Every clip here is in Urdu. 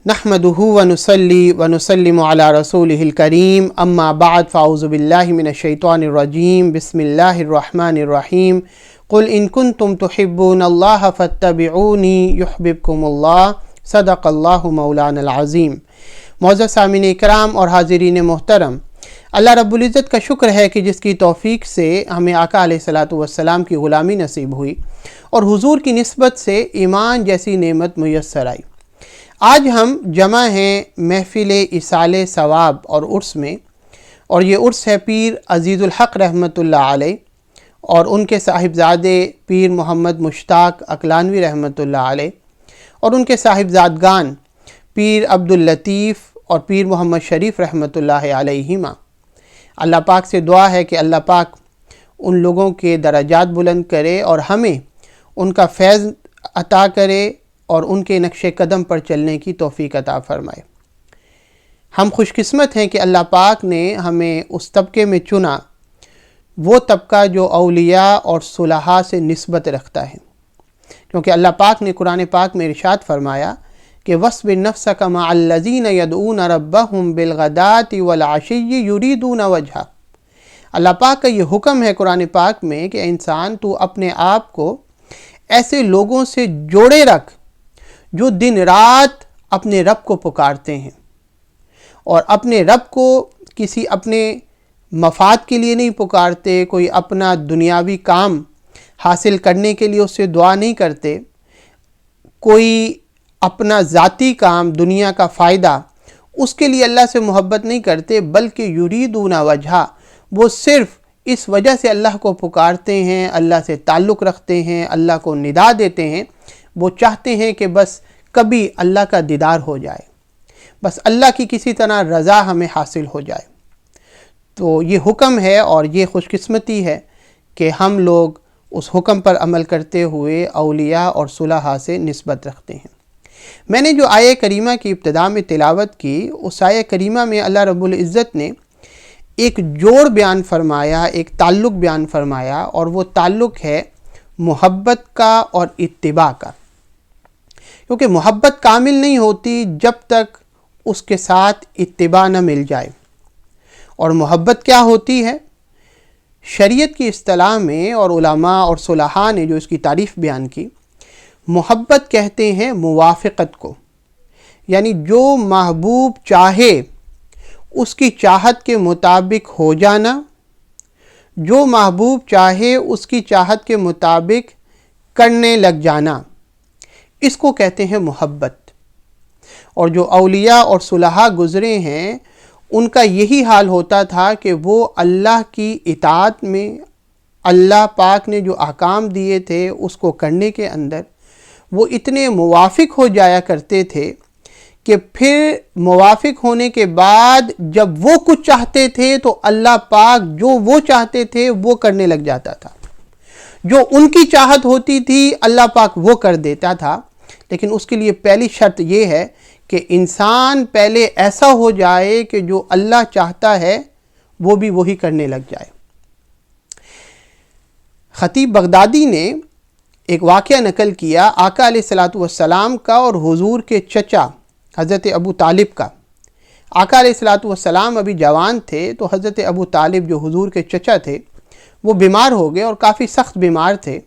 نحمدہ ونصلی ونسلم علی رسولہ الکریم اما بعد فاعوذ باللہ من الشیطان الرجیم بسم اللہ الرحمن الرحیم قل ان کنتم تحبون اللہ فاتبعونی یحببکم اللہ صدق اللہ مولانا العظیم۔ معزز سامعین اکرام اور حاضرین محترم، اللہ رب العزت کا شکر ہے کہ جس کی توفیق سے ہمیں آقا علیہ الصلاۃ والسلام کی غلامی نصیب ہوئی اور حضور کی نسبت سے ایمان جیسی نعمت میسر آئی۔ آج ہم جمع ہیں محفل ایصال ثواب اور عرس میں، اور یہ عرس ہے پیر عزیز الحق رحمۃ اللہ علیہ اور ان کے صاحبزادے پیر محمد مشتاق عقلانوی رحمۃ اللہ علیہ اور ان کے صاحبزادگان پیر عبداللطیف اور پیر محمد شریف رحمۃ اللہ علیہما۔ اللہ پاک سے دعا ہے کہ اللہ پاک ان لوگوں کے درجات بلند کرے اور ہمیں ان کا فیض عطا کرے اور ان کے نقش قدم پر چلنے کی توفیق عطا فرمائے۔ ہم خوش قسمت ہیں کہ اللہ پاک نے ہمیں اس طبقے میں چنا، وہ طبقہ جو اولیاء اور صلحاء سے نسبت رکھتا ہے، کیونکہ اللہ پاک نے قرآن پاک میں ارشاد فرمایا کہ وَاصْبِرْ نَفْسَكَ مَعَ الَّذِينَ يَدْعُونَ رَبَّهُمْ بِالْغَدَاةِ وَالْعَشِيِّ يُرِيدُونَ وَجْهَهُ۔ اللہ پاک کا یہ حکم ہے قرآن پاک میں کہ انسان تو اپنے آپ کو ایسے لوگوں سے جوڑے رکھ جو دن رات اپنے رب کو پکارتے ہیں اور اپنے رب کو کسی اپنے مفاد کے لیے نہیں پکارتے، کوئی اپنا دنیاوی کام حاصل کرنے کے لیے اس سے دعا نہیں کرتے، کوئی اپنا ذاتی کام دنیا کا فائدہ اس کے لیے اللہ سے محبت نہیں کرتے، بلکہ یریدون وجہ، وہ صرف اس وجہ سے اللہ کو پکارتے ہیں، اللہ سے تعلق رکھتے ہیں، اللہ کو ندا دیتے ہیں، وہ چاہتے ہیں کہ بس کبھی اللہ کا دیدار ہو جائے، بس اللہ کی کسی طرح رضا ہمیں حاصل ہو جائے۔ تو یہ حکم ہے اور یہ خوش قسمتی ہے کہ ہم لوگ اس حکم پر عمل کرتے ہوئے اولیاء اور صلحاء سے نسبت رکھتے ہیں۔ میں نے جو آیہ کریمہ کی ابتدا میں تلاوت کی، اس آیہ کریمہ میں اللہ رب العزت نے ایک جوڑ بیان فرمایا، ایک تعلق بیان فرمایا، اور وہ تعلق ہے محبت کا اور اتباع کا، کیونکہ محبت کامل نہیں ہوتی جب تک اس کے ساتھ اتباع نہ مل جائے۔ اور محبت کیا ہوتی ہے؟ شریعت کی اصطلاح میں اور علماء اور صلحاء نے جو اس کی تعریف بیان کی، محبت کہتے ہیں موافقت کو، یعنی جو محبوب چاہے اس کی چاہت کے مطابق ہو جانا، جو محبوب چاہے اس کی چاہت کے مطابق کرنے لگ جانا، اس کو کہتے ہیں محبت۔ اور جو اولیاء اور صلحاء گزرے ہیں ان کا یہی حال ہوتا تھا کہ وہ اللہ کی اطاعت میں، اللہ پاک نے جو احکام دیے تھے اس کو کرنے کے اندر وہ اتنے موافق ہو جایا کرتے تھے کہ پھر موافق ہونے کے بعد جب وہ کچھ چاہتے تھے تو اللہ پاک جو وہ چاہتے تھے وہ کرنے لگ جاتا تھا، جو ان کی چاہت ہوتی تھی اللہ پاک وہ کر دیتا تھا۔ لیکن اس کے لیے پہلی شرط یہ ہے کہ انسان پہلے ایسا ہو جائے کہ جو اللہ چاہتا ہے وہ بھی وہی کرنے لگ جائے۔ خطیب بغدادی نے ایک واقعہ نقل کیا آقا علیہ الصلاۃ والسلام کا اور حضور کے چچا حضرت ابو طالب کا۔ آقا علیہ الصلاۃ والسلام ابھی جوان تھے تو حضرت ابو طالب جو حضور کے چچا تھے وہ بیمار ہو گئے اور کافی سخت بیمار تھے۔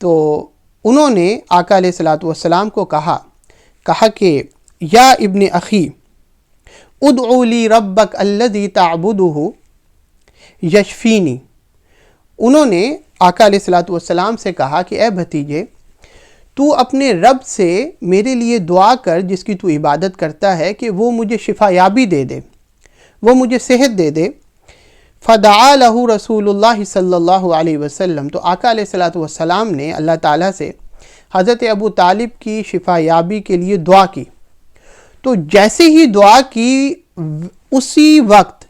تو انہوں نے آقا علیہ الصلاۃ والسلام کو کہا کہ یا ابن اخی ادعو لی ربک الذی تعبدہ یشفینی۔ انہوں نے آقا علیہ الصلاۃ والسلام سے کہا کہ اے بھتیجے، تو اپنے رب سے میرے لیے دعا کر جس کی تو عبادت کرتا ہے کہ وہ مجھے شفا یابی دے دے، وہ مجھے صحت دے دے۔ فدعا لہ رسول اللہ صلی اللہ علیہ وسلم، تو آقا علیہ الصلاۃ والسلام نے اللہ تعالیٰ سے حضرت ابو طالب کی شفا یابی کے لیے دعا کی۔ تو جیسے ہی دعا کی اسی وقت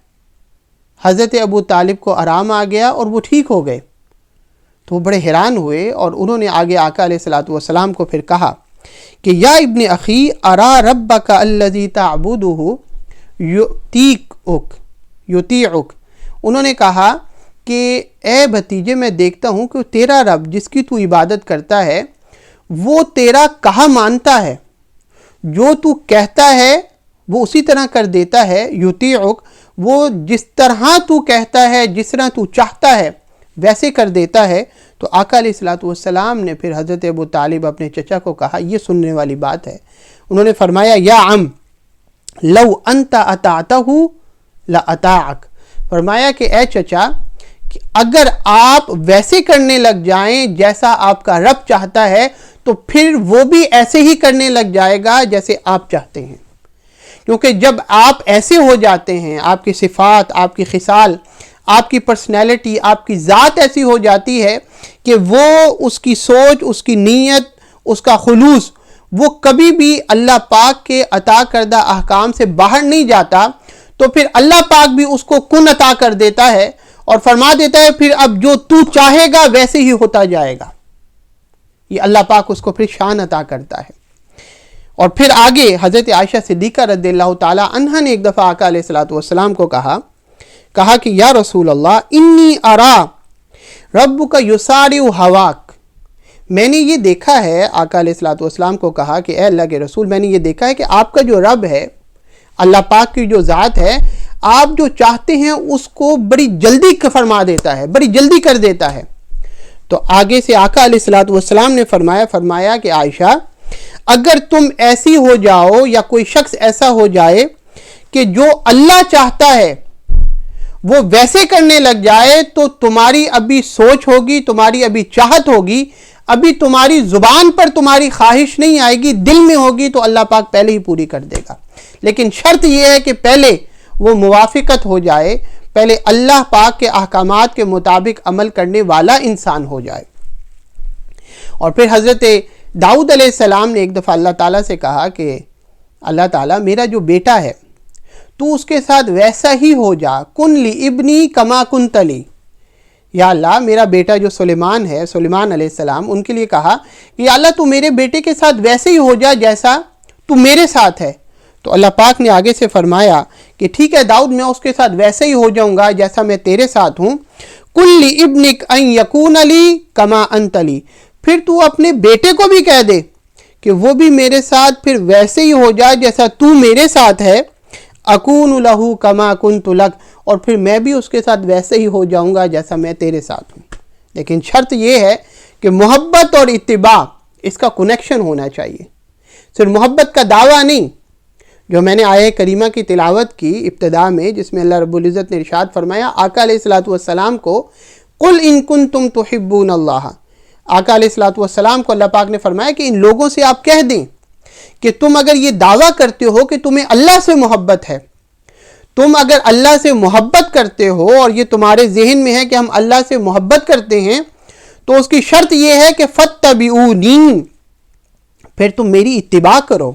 حضرت ابو طالب کو آرام آ گیا اور وہ ٹھیک ہو گئے۔ تو وہ بڑے حیران ہوئے اور انہوں نے آگے آقا علیہ الصلاۃ والسلام کو پھر کہا کہ یا ابن اخی ارا ربک الذی تعبدہ یطیعک۔ انہوں نے کہا کہ اے بھتیجے، میں دیکھتا ہوں کہ تیرا رب جس کی تو عبادت کرتا ہے وہ تیرا کہا مانتا ہے، جو تو کہتا ہے وہ اسی طرح کر دیتا ہے، یطیعک، وہ جس طرح تو کہتا ہے، جس طرح تو چاہتا ہے ویسے کر دیتا ہے۔ تو آقا علیہ الصلوۃ والسلام نے پھر حضرت ابو طالب اپنے چچا کو کہا، یہ سننے والی بات ہے، انہوں نے فرمایا یا عم لو انت اطعتہ لاطاعک، فرمایا کہ اے چچا کہ اگر آپ ویسے کرنے لگ جائیں جیسا آپ کا رب چاہتا ہے تو پھر وہ بھی ایسے ہی کرنے لگ جائے گا جیسے آپ چاہتے ہیں۔ کیونکہ جب آپ ایسے ہو جاتے ہیں، آپ کی صفات، آپ کی خصال، آپ کی پرسنالٹی، آپ کی ذات ایسی ہو جاتی ہے کہ وہ اس کی سوچ، اس کی نیت، اس کا خلوص وہ کبھی بھی اللہ پاک کے عطا کردہ احکام سے باہر نہیں جاتا، تو پھر اللہ پاک بھی اس کو کن عطا کر دیتا ہے اور فرما دیتا ہے پھر اب جو تو چاہے گا ویسے ہی ہوتا جائے گا۔ یہ اللہ پاک اس کو پھر شان عطا کرتا ہے۔ اور پھر آگے حضرت عائشہ صدیقہ رضی اللہ تعالی عنہ نے ایک دفعہ آقا علیہ الصلوۃ والسلام کو کہا کہ یا رسول اللہ انی ارا ربک یسارع ہواک، میں نے یہ دیکھا ہے، آقا علیہ الصلوۃ والسلام کو کہا کہ اے اللہ کے رسول، میں نے یہ دیکھا ہے کہ آپ کا جو رب ہے، اللہ پاک کی جو ذات ہے، آپ جو چاہتے ہیں اس کو بڑی جلدی فرما دیتا ہے، بڑی جلدی کر دیتا ہے۔ تو آگے سے آقا علیہ الصلوۃ والسلام نے فرمایا کہ عائشہ اگر تم ایسی ہو جاؤ یا کوئی شخص ایسا ہو جائے کہ جو اللہ چاہتا ہے وہ ویسے کرنے لگ جائے تو تمہاری ابھی سوچ ہوگی، تمہاری ابھی چاہت ہوگی، ابھی تمہاری زبان پر تمہاری خواہش نہیں آئے گی، دل میں ہوگی تو اللہ پاک پہلے ہی پوری کر دے گا۔ لیکن شرط یہ ہے کہ پہلے وہ موافقت ہو جائے، پہلے اللہ پاک کے احکامات کے مطابق عمل کرنے والا انسان ہو جائے۔ اور پھر حضرت داؤد علیہ السلام نے ایک دفعہ اللہ تعالیٰ سے کہا کہ اللہ تعالیٰ میرا جو بیٹا ہے تو اس کے ساتھ ویسا ہی ہو جا، کن لی ابنی کما کنت لی، یا اللہ میرا بیٹا جو سلیمان ہے، سلیمان علیہ السلام، ان کے لیے کہا کہ یا اللہ تو میرے بیٹے کے ساتھ ویسے ہی ہو جا جیسا تو میرے ساتھ ہے۔ تو اللہ پاک نے آگے سے فرمایا کہ ٹھیک ہے داؤد، میں اس کے ساتھ ویسے ہی ہو جاؤں گا جیسا میں تیرے ساتھ ہوں۔ کل لی ابنک ان یکون لی کما انت لی، پھر تو اپنے بیٹے کو بھی کہہ دے کہ وہ بھی میرے ساتھ پھر ویسے ہی ہو جائے جیسا تو میرے ساتھ ہے، اکون لہو کما کنت لک، اور پھر میں بھی اس کے ساتھ ویسے ہی ہو جاؤں گا جیسا میں تیرے ساتھ ہوں۔ لیکن شرط یہ ہے کہ محبت اور اتباع اس کا کنیکشن ہونا چاہیے، صرف محبت کا دعویٰ نہیں۔ جو میں نے آیہ کریمہ کی تلاوت کی ابتدا میں، جس میں اللہ رب العزت نے ارشاد فرمایا آقا علیہ الصلوۃ والسلام کو قل ان کنتم تحبون اللہ، آقا علیہ الصلوۃ والسلام کو اللہ پاک نے فرمایا کہ ان لوگوں سے آپ کہہ دیں کہ تم اگر یہ دعویٰ کرتے ہو کہ تمہیں اللہ سے محبت ہے، تم اگر اللہ سے محبت کرتے ہو اور یہ تمہارے ذہن میں ہے کہ ہم اللہ سے محبت کرتے ہیں، تو اس کی شرط یہ ہے کہ فاتبعونی، پھر تم میری اتباع کرو،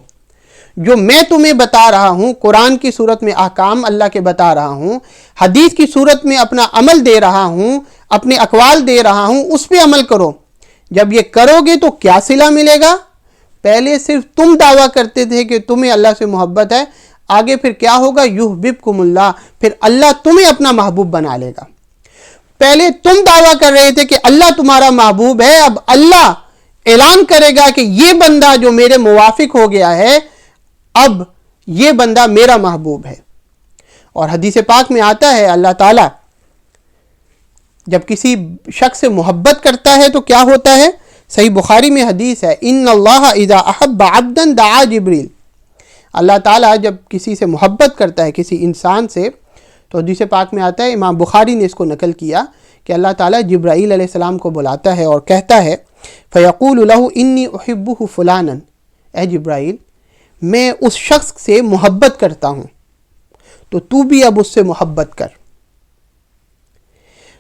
جو میں تمہیں بتا رہا ہوں، قرآن کی صورت میں احکام اللہ کے بتا رہا ہوں، حدیث کی صورت میں اپنا عمل دے رہا ہوں، اپنے اقوال دے رہا ہوں، اس پہ عمل کرو۔ جب یہ کرو گے تو کیا صلہ ملے گا؟ پہلے صرف تم دعویٰ کرتے تھے کہ تمہیں اللہ سے محبت ہے، آگے پھر کیا ہوگا؟ یحببکم اللہ، پھر اللہ تمہیں اپنا محبوب بنا لے گا۔ پہلے تم دعویٰ کر رہے تھے کہ اللہ تمہارا محبوب ہے، اب اللہ اعلان کرے گا کہ یہ بندہ جو میرے موافق ہو گیا ہے، اب یہ بندہ میرا محبوب ہے۔ اور حدیث پاک میں آتا ہے اللہ تعالیٰ جب کسی شخص سے محبت کرتا ہے تو کیا ہوتا ہے؟ صحیح بخاری میں حدیث ہے، ان اللہ اذا احب عبدا دعا جبریل، اللہ تعالیٰ جب کسی سے محبت کرتا ہے، کسی انسان سے، تو حدیث پاک میں آتا ہے، امام بخاری نے اس کو نقل کیا کہ اللہ تعالیٰ جبرائیل علیہ السلام کو بلاتا ہے اور کہتا ہے فیقول لہ انی احبہ فلانا، اے جبرائیل میں اس شخص سے محبت کرتا ہوں تو بھی اب اس سے محبت کر۔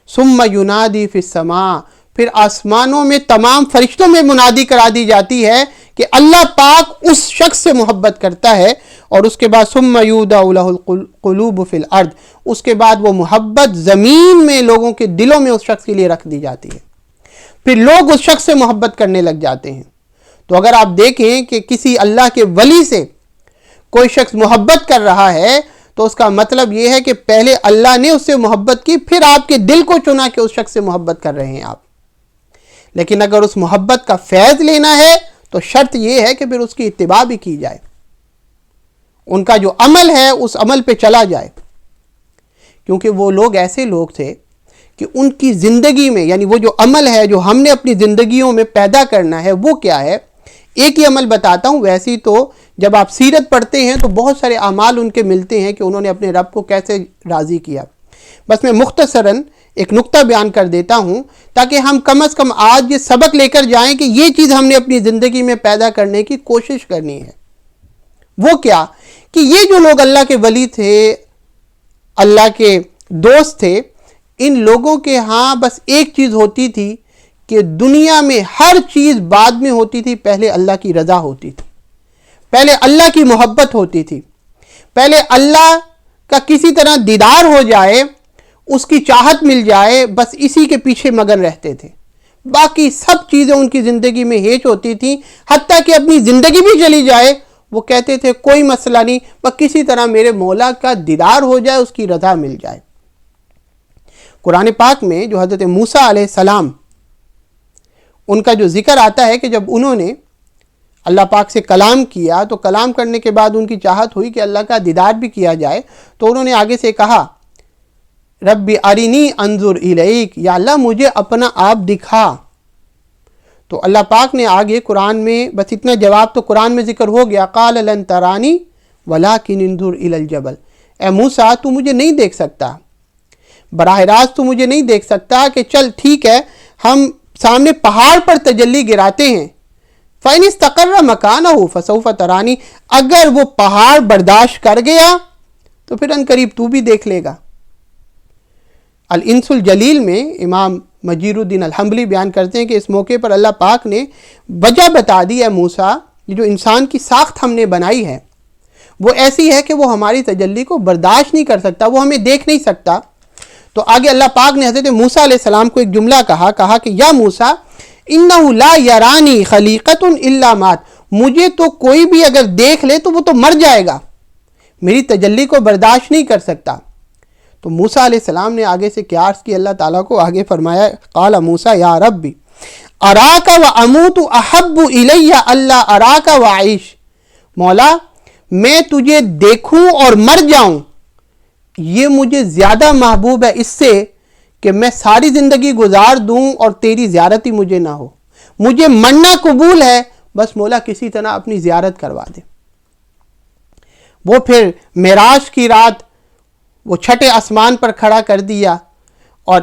ثم ینادی فی السماء، پھر آسمانوں میں تمام فرشتوں میں منادی کرا دی جاتی ہے کہ اللہ پاک اس شخص سے محبت کرتا ہے، اور اس کے بعد ثم یودع لہ القلوب فی الارض، اس کے بعد وہ محبت زمین میں لوگوں کے دلوں میں اس شخص کے لیے رکھ دی جاتی ہے، پھر لوگ اس شخص سے محبت کرنے لگ جاتے ہیں۔ تو اگر آپ دیکھیں کہ کسی اللہ کے ولی سے کوئی شخص محبت کر رہا ہے تو اس کا مطلب یہ ہے کہ پہلے اللہ نے اس سے محبت کی، پھر آپ کے دل کو چنا کہ اس شخص سے محبت کر رہے ہیں آپ۔ لیکن اگر اس محبت کا فیض لینا ہے تو شرط یہ ہے کہ پھر اس کی اتباع بھی کی جائے۔ ان کا جو عمل ہے اس عمل پہ چلا جائے. کیونکہ وہ لوگ ایسے لوگ تھے کہ ان کی زندگی میں، یعنی وہ جو عمل ہے جو ہم نے اپنی زندگیوں میں پیدا کرنا ہے وہ کیا ہے. ایک ہی عمل بتاتا ہوں. ویسے تو جب آپ سیرت پڑھتے ہیں تو بہت سارے اعمال ان کے ملتے ہیں کہ انہوں نے اپنے رب کو کیسے راضی کیا. بس میں مختصراً ایک نقطہ بیان کر دیتا ہوں تاکہ ہم کم از کم آج یہ سبق لے کر جائیں کہ یہ چیز ہم نے اپنی زندگی میں پیدا کرنے کی کوشش کرنی ہے. وہ کیا کہ یہ جو لوگ اللہ کے ولی تھے، اللہ کے دوست تھے، ان لوگوں کے ہاں بس ایک چیز ہوتی تھی کہ دنیا میں ہر چیز بعد میں ہوتی تھی، پہلے اللہ کی رضا ہوتی تھی، پہلے اللہ کی محبت ہوتی تھی، پہلے اللہ کا کسی طرح دیدار ہو جائے، اس کی چاہت مل جائے، بس اسی کے پیچھے مگن رہتے تھے. باقی سب چیزیں ان کی زندگی میں ہیچ ہوتی تھیں، حتیٰ کہ اپنی زندگی بھی چلی جائے وہ کہتے تھے کوئی مسئلہ نہیں، بس کسی طرح میرے مولا کا دیدار ہو جائے، اس کی رضا مل جائے. قرآن پاک میں جو حضرت موسیٰ علیہ السلام ان کا جو ذکر آتا ہے کہ جب انہوں نے اللہ پاک سے کلام کیا تو کلام کرنے کے بعد ان کی چاہت ہوئی کہ اللہ کا دیدار بھی کیا جائے، تو انہوں نے آگے سے کہا رب ارنی انظر الیک، یا اللہ مجھے اپنا آپ دکھا. تو اللہ پاک نے آگے قرآن میں بس اتنا جواب تو قرآن میں ذکر ہو گیا، قال لن ترانی ولکن انظر الی الجبل، اے موسیٰ تو مجھے نہیں دیکھ سکتا، براہ راست تو مجھے نہیں دیکھ سکتا، کہ چل ٹھیک ہے ہم سامنے پہاڑ پر تجلی گراتے ہیں، فَإِنِ اسْتَقَرَّ مَكَانَهُ فَسَوْفَ تَرَانِي، اگر وہ پہاڑ برداشت کر گیا تو پھر ان قریب تو بھی دیکھ لے گا. الانس الجلیل میں امام مجیر الدین الحنبلی بیان کرتے ہیں کہ اس موقع پر اللہ پاک نے وجہ بتا دی ہے موسیٰ، یہ جو انسان کی ساخت ہم نے بنائی ہے وہ ایسی ہے کہ وہ ہماری تجلی کو برداشت نہیں کر سکتا، وہ ہمیں دیکھ نہیں سکتا. تو آگے اللہ پاک نے حضرت موسیٰ علیہ السلام کو ایک جملہ کہا کہ یا موسیٰ انہ لا یرانی خلیقۃ الا مات، مجھے تو کوئی بھی اگر دیکھ لے تو وہ تو مر جائے گا، میری تجلی کو برداشت نہیں کر سکتا. تو موسیٰ علیہ السلام نے آگے سے کیا عرض کی اللہ تعالیٰ کو، آگے فرمایا قال موسیٰ یا ربی اراک و اموت احب الی اللہ اراک و عیش، مولا میں تجھے دیکھوں اور مر جاؤں یہ مجھے زیادہ محبوب ہے اس سے کہ میں ساری زندگی گزار دوں اور تیری زیارت ہی مجھے نہ ہو. مجھے مرنا قبول ہے، بس مولا کسی طرح اپنی زیارت کروا دے. وہ پھر معراج کی رات وہ چھٹے آسمان پر کھڑا کر دیا، اور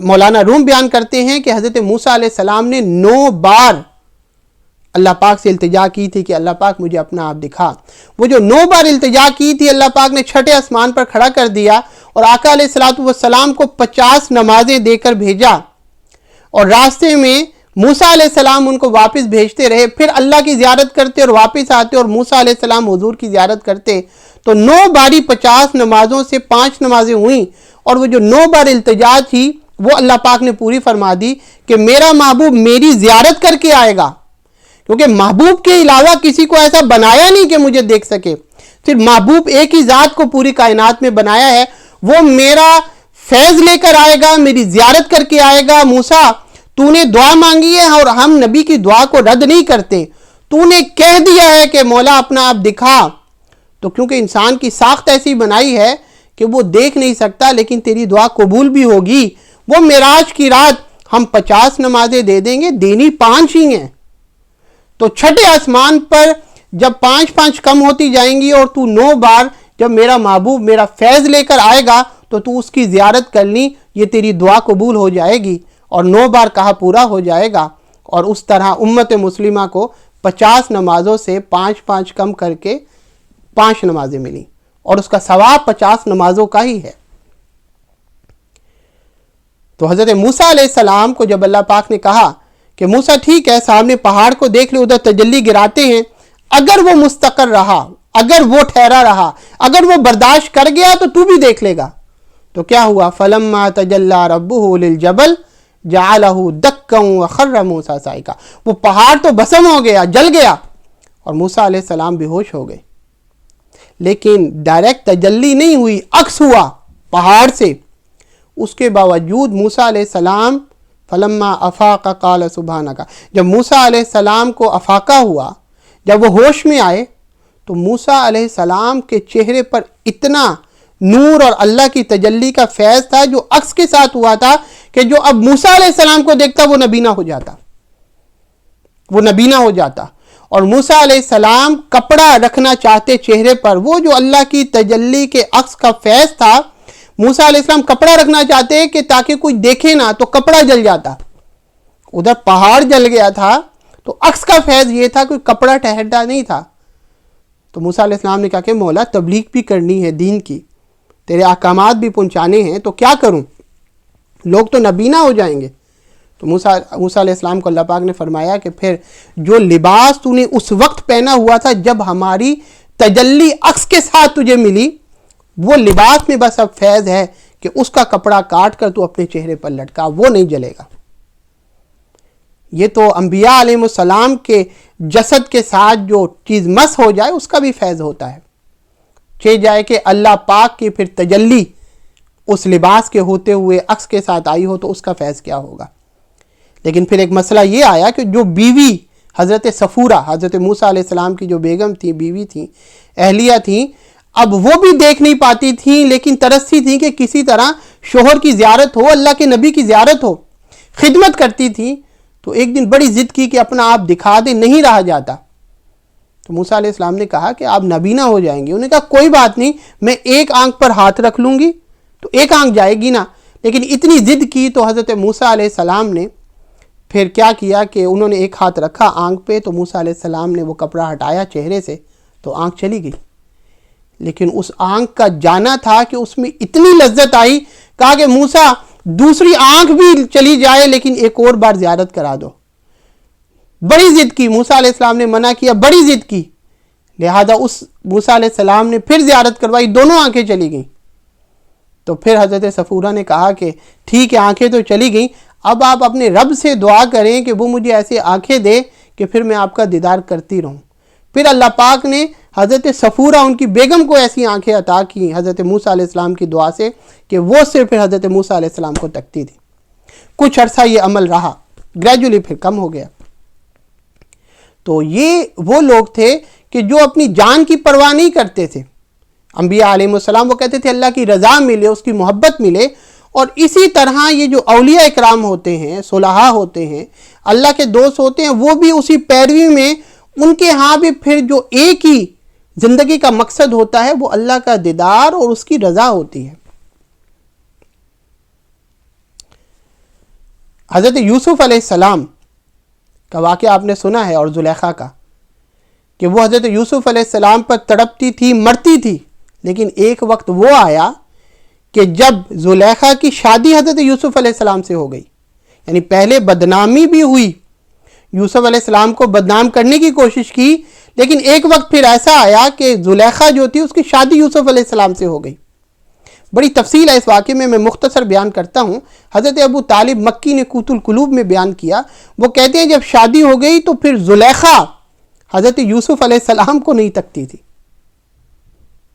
مولانا روم بیان کرتے ہیں کہ حضرت موسیٰ علیہ السلام نے 9 بار اللہ پاک سے التجا کی تھی کہ اللہ پاک مجھے اپنا آپ دکھا. وہ جو 9 بار التجا کی تھی اللہ پاک نے چھٹے آسمان پر کھڑا کر دیا، اور آقا علیہ السلام کو 50 نمازیں دے کر بھیجا، اور راستے میں موسیٰ علیہ السلام ان کو واپس بھیجتے رہے، پھر اللہ کی زیارت کرتے اور واپس آتے اور موسیٰ علیہ السلام حضور کی زیارت کرتے. تو 9 باری 50 نمازوں سے 5 نمازیں ہوئیں، اور وہ جو 9 بار التجا تھی وہ اللہ پاک نے پوری فرما دی کہ میرا محبوب میری زیارت کر کے آئے گا، کیونکہ محبوب کے علاوہ کسی کو ایسا بنایا نہیں کہ مجھے دیکھ سکے، صرف محبوب ایک ہی ذات کو پوری کائنات میں بنایا ہے، وہ میرا فیض لے کر آئے گا، میری زیارت کر کے آئے گا. موسیٰ تو نے دعا مانگی ہے اور ہم نبی کی دعا کو رد نہیں کرتے، تو نے کہہ دیا ہے کہ مولا اپنا آپ دکھا، تو کیونکہ انسان کی ساخت ایسی بنائی ہے کہ وہ دیکھ نہیں سکتا، لیکن تیری دعا قبول بھی ہوگی. وہ معراج کی رات ہم 50 نمازیں دے دیں گے، دینی 5 ہی ہیں. تو چھٹے آسمان پر جب 5 کم ہوتی جائیں گی، اور تو 9 بار جب میرا محبوب میرا فیض لے کر آئے گا تو اس کی زیارت کر لی، یہ تیری دعا قبول ہو جائے گی، اور 9 بار کہا پورا ہو جائے گا. اور اس طرح امت مسلمہ کو 50 نمازوں سے 5 کم کر کے 5 نمازیں ملی، اور اس کا ثواب 50 نمازوں کا ہی ہے. تو حضرت موسیٰ علیہ السلام کو جب اللہ پاک نے کہا کہ موسیٰ ٹھیک ہے سامنے پہاڑ کو دیکھ لے، ادھر تجلی گراتے ہیں، اگر وہ مستقر رہا، اگر وہ ٹھہرا رہا، اگر وہ برداشت کر گیا تو بھی دیکھ لے گا. تو کیا ہوا؟ فَلَمَّا تَجَلَّى رَبُّهُ لِلْجَبَلِ جَعَلَهُ دَكًّا وَخَرَّ مُوسَىٰ صَعِقًا، وہ پہاڑ تو بھسم ہو گیا، جل گیا، اور موسیٰ علیہ السلام بے ہوش ہو گئے. لیکن ڈائریکٹ تجلی نہیں ہوئی، عکس ہوا پہاڑ سے. اس کے باوجود موسیٰ علیہ السلام فَلَمَّا أَفَاقَ قَالَ سُبْحَانَكَ، جب موسیٰ علیہ السلام کو افاقہ ہوا، جب وہ ہوش میں آئے، تو موسیٰ علیہ السلام کے چہرے پر اتنا نور اور اللہ کی تجلی کا فیض تھا جو عکس کے ساتھ ہوا تھا کہ جو اب موسیٰ علیہ السلام کو دیکھتا وہ نبینا ہو جاتا. اور موسیٰ علیہ السلام کپڑا رکھنا چاہتے چہرے پر، وہ جو اللہ کی تجلی کے عکس کا فیض تھا، موسیٰ علیہ السلام کپڑا رکھنا چاہتے کہ تاکہ کوئی دیکھے نہ، تو کپڑا جل جاتا. ادھر پہاڑ جل گیا تھا تو عکس کا فیض یہ تھا کوئی کپڑا ٹھہرتا نہیں تھا. تو موسیٰ علیہ السلام نے کہا کہ مولا تبلیغ بھی کرنی ہے دین کی، تیرے احکامات بھی پہنچانے ہیں، تو کیا کروں، لوگ تو نبینا ہو جائیں گے. تو موسیٰ علیہ السلام کو اللہ پاک نے فرمایا کہ پھر جو لباس تو نے اس وقت پہنا ہوا تھا جب ہماری تجلی عکس کے ساتھ تجھے ملی، وہ لباس میں بس اب فیض ہے کہ اس کا کپڑا کاٹ کر تو اپنے چہرے پر لٹکا، وہ نہیں جلے گا. یہ تو انبیاء علیہ السلام کے جسد کے ساتھ جو چیز مس ہو جائے اس کا بھی فیض ہوتا ہے. چہ جائے کہ اللہ پاک کی پھر تجلی اس لباس کے ہوتے ہوئے عکس کے ساتھ آئی ہو تو اس کا فیض کیا ہوگا. لیکن پھر ایک مسئلہ یہ آیا کہ جو بیوی حضرت صفورہ، حضرت موسیٰ علیہ السلام کی جو بیگم تھی، بیوی تھی، اہلیہ تھیں، اب وہ بھی دیکھ نہیں پاتی تھیں لیکن ترستی تھیں کہ کسی طرح شوہر کی زیارت ہو، اللہ کے نبی کی زیارت ہو، خدمت کرتی تھیں. تو ایک دن بڑی ضد کی کہ اپنا آپ دکھا دیں، نہیں رہا جاتا. تو موسیٰ علیہ السلام نے کہا کہ آپ نبینا ہو جائیں گے. انہوں نے کہا کوئی بات نہیں، میں ایک آنکھ پر ہاتھ رکھ لوں گی تو ایک آنکھ جائے گی نا. لیکن اتنی ضد کی تو حضرت موسیٰ علیہ السلام نے پھر کیا کیا کہ انہوں نے ایک ہاتھ رکھا آنکھ پہ، تو موسیٰ علیہ السلام نے وہ کپڑا ہٹایا چہرے سے تو آنکھ چلی گئی. لیکن اس آنکھ کا جانا تھا کہ اس میں اتنی لذت آئی، کہا کہ موسیٰ دوسری آنکھ بھی چلی جائے لیکن ایک اور بار زیارت کرا دو. بڑی ضد کی، موسیٰ علیہ السلام نے منع کیا، بڑی ضد کی، لہذا اس موسیٰ علیہ السلام نے پھر زیارت کروائی، دونوں آنکھیں چلی گئیں. تو پھر حضرت صفورہ نے کہا کہ ٹھیک ہے آنکھیں تو چلی گئیں، اب آپ اپنے رب سے دعا کریں کہ وہ مجھے ایسے آنکھیں دے کہ پھر میں آپ کا دیدار کرتی رہوں. پھر اللہ پاک نے حضرت صفورہ ان کی بیگم کو ایسی آنکھیں عطا کی حضرت موسیٰ علیہ السلام کی دعا سے کہ وہ صرف پھر حضرت موسیٰ علیہ السلام کو تکتی تھی. کچھ عرصہ یہ عمل رہا، گریجولی پھر کم ہو گیا. تو یہ وہ لوگ تھے کہ جو اپنی جان کی پرواہ نہیں کرتے تھے. انبیاء علیہ السلام وہ کہتے تھے اللہ کی رضا ملے، اس کی محبت ملے. اور اسی طرح یہ جو اولیاء اکرام ہوتے ہیں، صلحاء ہوتے ہیں، اللہ کے دوست ہوتے ہیں، وہ بھی اسی پیروی میں، ان کے ہاں بھی پھر جو ایک ہی زندگی کا مقصد ہوتا ہے وہ اللہ کا دیدار اور اس کی رضا ہوتی ہے. حضرت یوسف علیہ السلام کا واقعہ آپ نے سنا ہے، اور زلیخا کا، کہ وہ حضرت یوسف علیہ السلام پر تڑپتی تھی، مرتی تھی. لیکن ایک وقت وہ آیا کہ جب زلیخا کی شادی حضرت یوسف علیہ السلام سے ہو گئی، یعنی پہلے بدنامی بھی ہوئی، یوسف علیہ السلام کو بدنام کرنے کی کوشش کی، لیکن ایک وقت پھر ایسا آیا کہ زلیخا جو تھی اس کی شادی یوسف علیہ السلام سے ہو گئی. بڑی تفصیل ہے اس واقعے میں مختصر بیان کرتا ہوں. حضرت ابو طالب مکی نے قوت القلوب میں بیان کیا، وہ کہتے ہیں جب شادی ہو گئی تو پھر زلیخا حضرت یوسف علیہ السلام کو نہیں تکتی تھی.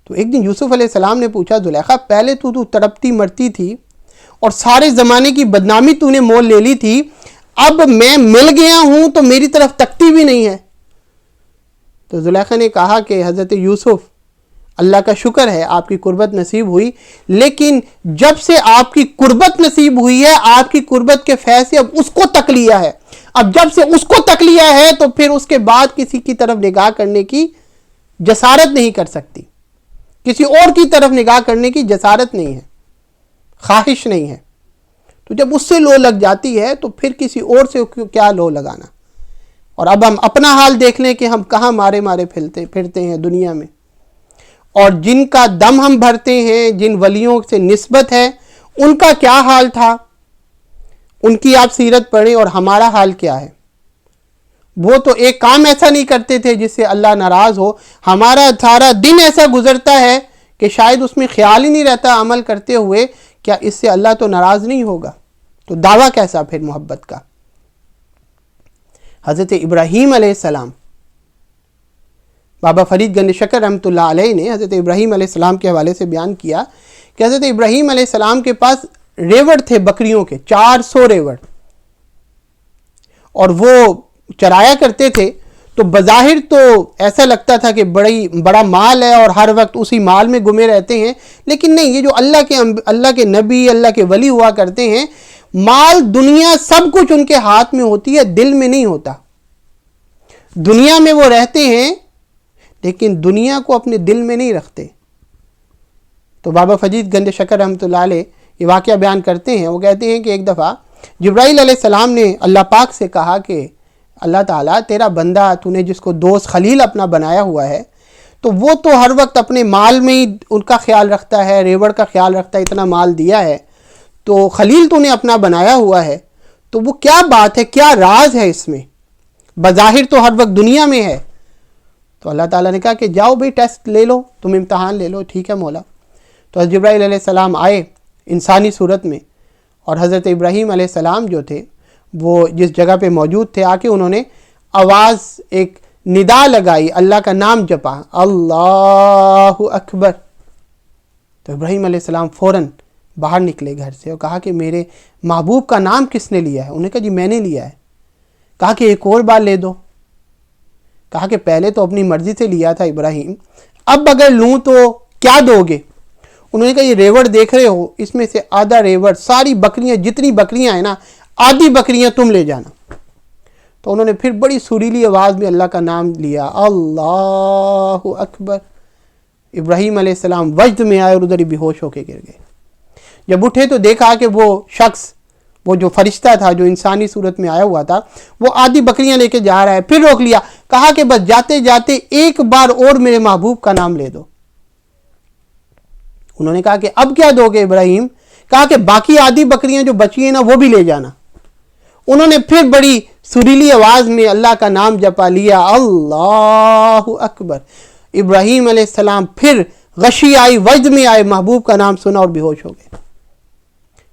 تو ایک دن یوسف علیہ السلام نے پوچھا زلیخا پہلے تو تڑپتی مرتی تھی اور سارے زمانے کی بدنامی تو نے مول لے لی تھی، اب میں مل گیا ہوں تو میری طرف تکتی بھی نہیں ہے. تو زلیخا نے کہا کہ حضرت یوسف اللہ کا شکر ہے آپ کی قربت نصیب ہوئی، لیکن جب سے آپ کی قربت نصیب ہوئی ہے آپ کی قربت کے فیض سے اب اس کو تک لیا ہے، اب جب سے اس کو تک لیا ہے تو پھر اس کے بعد کسی کی طرف نگاہ کرنے کی جسارت نہیں کر سکتی، کسی اور کی طرف نگاہ کرنے کی جسارت نہیں ہے، خواہش نہیں ہے. تو جب اس سے لو لگ جاتی ہے تو پھر کسی اور سے کیا لو لگانا. اور اب ہم اپنا حال دیکھ لیں کہ ہم کہاں مارے مارے پھرتے ہیں دنیا میں، اور جن کا دم ہم بھرتے ہیں، جن ولیوں سے نسبت ہے، ان کا کیا حال تھا، ان کی آپ سیرت پڑھیں اور ہمارا حال کیا ہے. وہ تو ایک کام ایسا نہیں کرتے تھے جس سے اللہ ناراض ہو، ہمارا سارا دن ایسا گزرتا ہے کہ شاید اس میں خیال ہی نہیں رہتا عمل کرتے ہوئے کیا اس سے اللہ تو ناراض نہیں ہوگا. تو دعویٰ کیسا پھر محبت کا. حضرت ابراہیم علیہ السلام، بابا فرید گنج شکر رحمۃ اللہ علیہ نے حضرت ابراہیم علیہ السلام کے حوالے سے بیان کیا کہ حضرت ابراہیم علیہ السلام کے پاس ریوڑ تھے بکریوں کے، 400 ریوڑ، اور وہ چرایا کرتے تھے. تو بظاہر تو ایسا لگتا تھا کہ بڑا مال ہے اور ہر وقت اسی مال میں گمے رہتے ہیں، لیکن نہیں، یہ جو اللہ کے نبی، اللہ کے ولی ہوا کرتے ہیں، مال دنیا سب کچھ ان کے ہاتھ میں ہوتی ہے، دل میں نہیں ہوتا۔ دنیا میں وہ رہتے ہیں لیکن دنیا کو اپنے دل میں نہیں رکھتے۔ تو بابا فرید گنج شکر رحمۃ اللہ علیہ یہ واقعہ بیان کرتے ہیں، وہ کہتے ہیں کہ ایک دفعہ جبرائیل علیہ السلام نے اللہ پاک سے کہا کہ اللہ تعالیٰ، تیرا بندہ، تو نے جس کو دوست خلیل اپنا بنایا ہوا ہے، تو وہ تو ہر وقت اپنے مال میں ہی ان کا خیال رکھتا ہے، ریوڑ کا خیال رکھتا ہے، اتنا مال دیا ہے، تو خلیل تو نے اپنا بنایا ہوا ہے، تو وہ کیا بات ہے، کیا راز ہے اس میں؟ بظاہر تو ہر وقت دنیا میں ہے۔ تو اللہ تعالیٰ نے کہا کہ جاؤ بھئی ٹیسٹ لے لو، تم امتحان لے لو، ٹھیک ہے مولا۔ تو حضرت جبرائیل علیہ السلام آئے انسانی صورت میں، اور حضرت ابراہیم علیہ السلام جو تھے وہ جس جگہ پہ موجود تھے، آ کے انہوں نے آواز ایک ندا لگائی، اللہ کا نام جپا، اللہ اکبر۔ تو ابراہیم علیہ السلام فوراً باہر نکلے گھر سے اور کہا کہ میرے محبوب کا نام کس نے لیا ہے؟ انہوں نے کہا جی میں نے لیا ہے۔ کہا کہ ایک اور بار لے دو۔ کہا کہ پہلے تو اپنی مرضی سے لیا تھا ابراہیم، اب اگر لوں تو کیا دو گے؟ انہوں نے کہا یہ ریوڑ دیکھ رہے ہو، اس میں سے آدھا ریوڑ، ساری بکریاں جتنی بکریاں ہیں نا، آدھی بکریاں تم لے جانا۔ تو انہوں نے پھر بڑی سریلی آواز میں اللہ کا نام لیا، اللہ اکبر۔ ابراہیم علیہ السلام وجد میں آئے اور ادھر ہی بے ہوش ہو کے گر گئے۔ جب اٹھے تو دیکھا کہ وہ شخص، وہ جو فرشتہ تھا جو انسانی صورت میں آیا ہوا تھا، وہ آدھی بکریاں لے کے جا رہا ہے۔ پھر روک لیا، کہا کہ بس جاتے جاتے ایک بار اور میرے محبوب کا نام لے دو۔ انہوں نے کہا کہ اب کیا دو گے ابراہیم؟ کہا کہ باقی آدھی بکریاں جو بچی ہیں نا وہ بھی لے جانا۔ انہوں نے پھر بڑی سریلی آواز میں اللہ کا نام جپا لیا، اللہ اکبر۔ ابراہیم علیہ السلام پھر غشی آئی، وجد میں آئے، محبوب کا نام سنا اور بے ہوش ہو گئے۔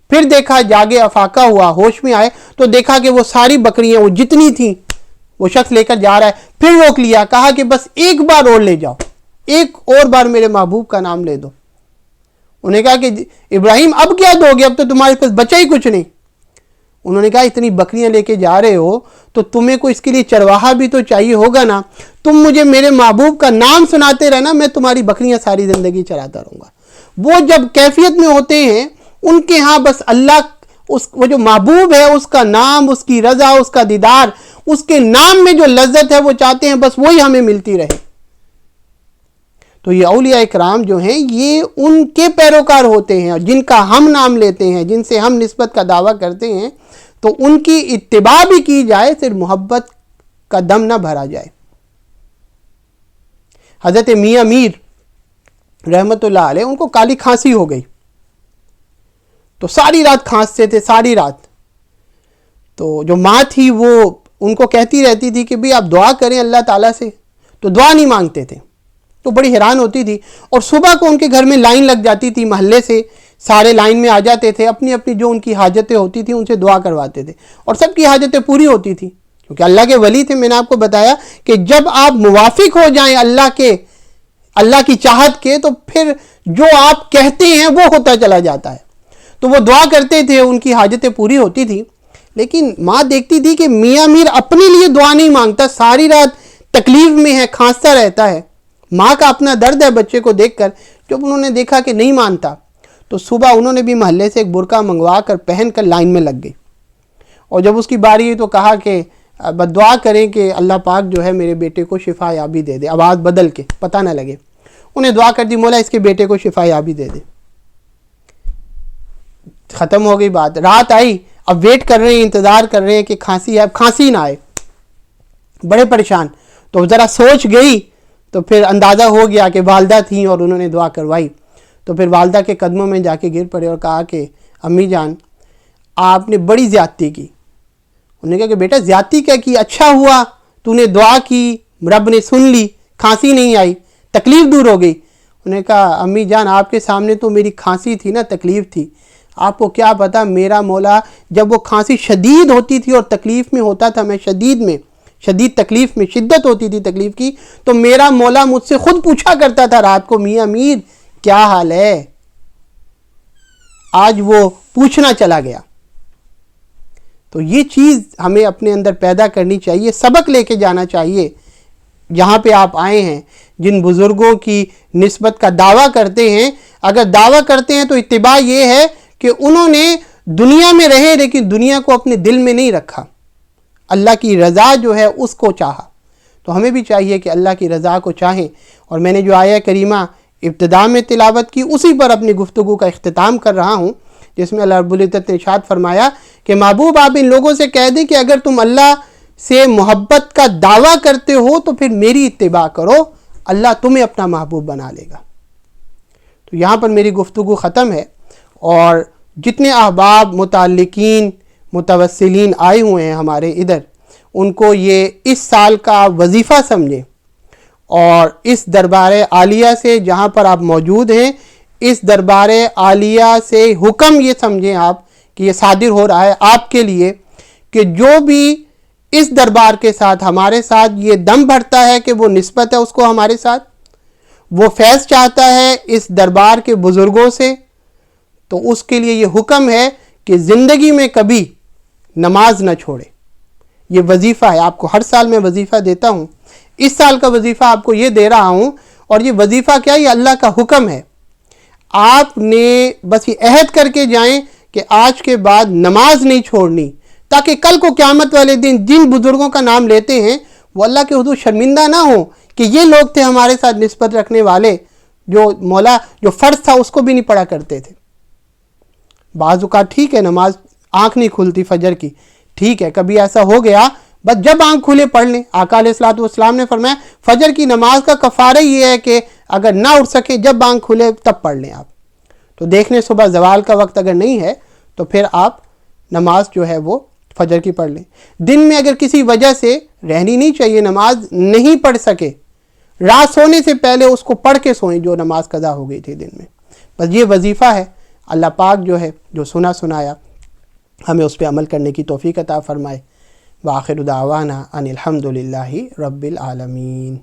پھر دیکھا، جاگے، افاقہ ہوا، ہوش میں آئے تو دیکھا کہ وہ ساری بکریاں وہ جتنی تھیں وہ شخص لے کر جا رہا ہے۔ پھر روک لیا، کہا کہ بس ایک بار اور لے جاؤ، ایک اور بار میرے محبوب کا نام لے دو۔ انہوں نے کہا کہ ابراہیم اب کیا دو گے؟ اب تو تمہارے پاس بچا ہی کچھ نہیں۔ انہوں نے کہا اتنی بکریاں لے کے جا رہے ہو تو تمہیں کو اس کے لیے چرواہا بھی تو چاہیے ہوگا نا، تم مجھے میرے محبوب کا نام سناتے رہنا، میں تمہاری بکریاں ساری زندگی چراتا رہوں گا۔ وہ جب کیفیت میں ہوتے ہیں ان کے ہاں بس اللہ، وہ جو محبوب ہے اس کا نام، اس کی رضا، اس کا دیدار، اس کے نام میں جو لذت ہے وہ چاہتے ہیں بس وہی ہمیں ملتی رہے۔ تو یہ اولیاء اکرام جو ہیں یہ ان کے پیروکار ہوتے ہیں، اور جن کا ہم نام لیتے ہیں، جن سے ہم نسبت کا دعویٰ کرتے ہیں، تو ان کی اتباع بھی کی جائے، صرف محبت کا دم نہ بھرا جائے۔ حضرت میاں میر رحمت اللہ علیہ، ان کو کالی کھانسی ہو گئی، تو ساری رات کھانستے تھے، ساری رات۔ تو جو ماں تھی وہ ان کو کہتی رہتی تھی کہ بھی آپ دعا کریں اللہ تعالیٰ سے، تو دعا نہیں مانگتے تھے۔ تو بڑی حیران ہوتی تھی، اور صبح کو ان کے گھر میں لائن لگ جاتی تھی، محلے سے سارے لائن میں آ جاتے تھے، اپنی اپنی جو ان کی حاجتیں ہوتی تھیں ان سے دعا کرواتے تھے، اور سب کی حاجتیں پوری ہوتی تھیں، کیونکہ اللہ کے ولی تھے۔ میں نے آپ کو بتایا کہ جب آپ موافق ہو جائیں اللہ کی چاہت کے، تو پھر جو آپ کہتے ہیں وہ ہوتا چلا جاتا ہے۔ تو وہ دعا کرتے تھے، ان کی حاجتیں پوری ہوتی تھی، لیکن ماں دیکھتی تھی کہ میاں میر اپنے لیے دعا نہیں مانگتا، ساری رات تکلیف میں ہے، کھانستا رہتا ہے۔ ماں کا اپنا درد ہے بچے کو دیکھ کر۔ جب انہوں نے دیکھا کہ نہیں مانتا، تو صبح انہوں نے بھی محلے سے ایک برقع منگوا کر پہن کر لائن میں لگ گئی، اور جب اس کی باری ہوئی تو کہا کہ بد دعا کریں کہ اللہ پاک جو ہے میرے بیٹے کو شفا یابی دے دے، آواز بدل کے پتہ نہ لگے۔ انہیں دعا کر دی، مولا اس کے بیٹے کو شفا یابی دے دے۔ ختم ہو گئی بات۔ رات آئی، اب ویٹ کر رہے ہیں، انتظار کر رہے ہیں کہ کھانسی ہے، اب کھانسی نہ آئے، بڑے پریشان۔ تو ذرا سوچ گئی تو پھر اندازہ ہو گیا کہ والدہ تھیں اور انہوں نے دعا کروائی۔ تو پھر والدہ کے قدموں میں جا کے گر پڑے اور کہا کہ امی جان آپ نے بڑی زیادتی کی۔ انہوں نے کہا کہ بیٹا زیادتی کیا کی؟ اچھا ہوا تو نے دعا کی، رب نے سن لی، کھانسی نہیں آئی، تکلیف دور ہو گئی۔ انہوں نے کہا امی جان آپ کے سامنے تو میری کھانسی تھی نا، تکلیف تھی، آپ کو کیا پتا میرا مولا جب وہ کھانسی شدید ہوتی تھی اور تکلیف میں ہوتا تھا، میں شدید تکلیف میں، شدت ہوتی تھی تکلیف کی، تو میرا مولا مجھ سے خود پوچھا کرتا تھا رات کو، میاں میر کیا حال ہے؟ آج وہ پوچھنا چلا گیا۔ تو یہ چیز ہمیں اپنے اندر پیدا کرنی چاہیے، سبق لے کے جانا چاہیے یہاں پہ آپ آئے ہیں، جن بزرگوں کی نسبت کا دعویٰ کرتے ہیں، اگر دعویٰ کرتے ہیں تو اتباع یہ ہے کہ انہوں نے دنیا میں رہے لیکن دنیا کو اپنے دل میں نہیں رکھا، اللہ کی رضا جو ہے اس کو چاہا۔ تو ہمیں بھی چاہیے کہ اللہ کی رضا کو چاہیں، اور میں نے جو آیہ کریمہ ابتدا میں تلاوت کی اسی پر اپنی گفتگو کا اختتام کر رہا ہوں، جس میں اللہ رب العزت نے ارشاد فرمایا کہ محبوب آپ ان لوگوں سے کہہ دیں کہ اگر تم اللہ سے محبت کا دعویٰ کرتے ہو تو پھر میری اتباع کرو، اللہ تمہیں اپنا محبوب بنا لے گا۔ تو یہاں پر میری گفتگو ختم ہے، اور جتنے احباب متعلقین متوسلین آئے ہوئے ہیں ہمارے ادھر، ان کو یہ اس سال کا وظیفہ سمجھیں، اور اس دربار عالیہ سے جہاں پر آپ موجود ہیں، اس دربار عالیہ سے حکم یہ سمجھیں آپ کہ یہ صادر ہو رہا ہے آپ کے لیے کہ جو بھی اس دربار کے ساتھ ہمارے ساتھ یہ دم بھرتا ہے کہ وہ نسبت ہے اس کو ہمارے ساتھ، وہ فیض چاہتا ہے اس دربار کے بزرگوں سے، تو اس کے لیے یہ حکم ہے کہ زندگی میں کبھی نماز نہ چھوڑے۔ یہ وظیفہ ہے، آپ کو ہر سال میں وظیفہ دیتا ہوں، اس سال کا وظیفہ آپ کو یہ دے رہا ہوں، اور یہ وظیفہ کیا، یہ اللہ کا حکم ہے۔ آپ نے بس یہ عہد کر کے جائیں کہ آج کے بعد نماز نہیں چھوڑنی، تاکہ کل کو قیامت والے دن جن بزرگوں کا نام لیتے ہیں وہ اللہ کے حضور شرمندہ نہ ہوں کہ یہ لوگ تھے ہمارے ساتھ نسبت رکھنے والے، جو مولا جو فرض تھا اس کو بھی نہیں پڑھا کرتے تھے۔ بعض اوقات ٹھیک ہے نماز آنکھ نہیں کھلتی فجر کی، ٹھیک ہے کبھی ایسا ہو گیا، بس جب آنکھ کھلے پڑھ لیں۔ آقا علیہ الصلوۃ والسلام نے فرمایا فجر کی نماز کا کفارہ یہ ہے کہ اگر نہ اٹھ سکے جب آنکھ کھلے تب پڑھ لیں آپ۔ تو دیکھ لیں صبح زوال کا وقت اگر نہیں ہے تو پھر آپ نماز جو ہے وہ فجر کی پڑھ لیں۔ دن میں اگر کسی وجہ سے رہنی نہیں چاہیے نماز، نہیں پڑھ سکے، رات سونے سے پہلے اس کو پڑھ کے سوئیں جو نماز قضا ہو گئی تھی دن میں۔ بس یہ وظیفہ ہے، اللہ پاک جو ہے جو سنایا ہمیں اس پہ عمل کرنے کی توفیق عطا فرمائے۔ وآخر دعوانا ان الحمد للہ رب العالمین۔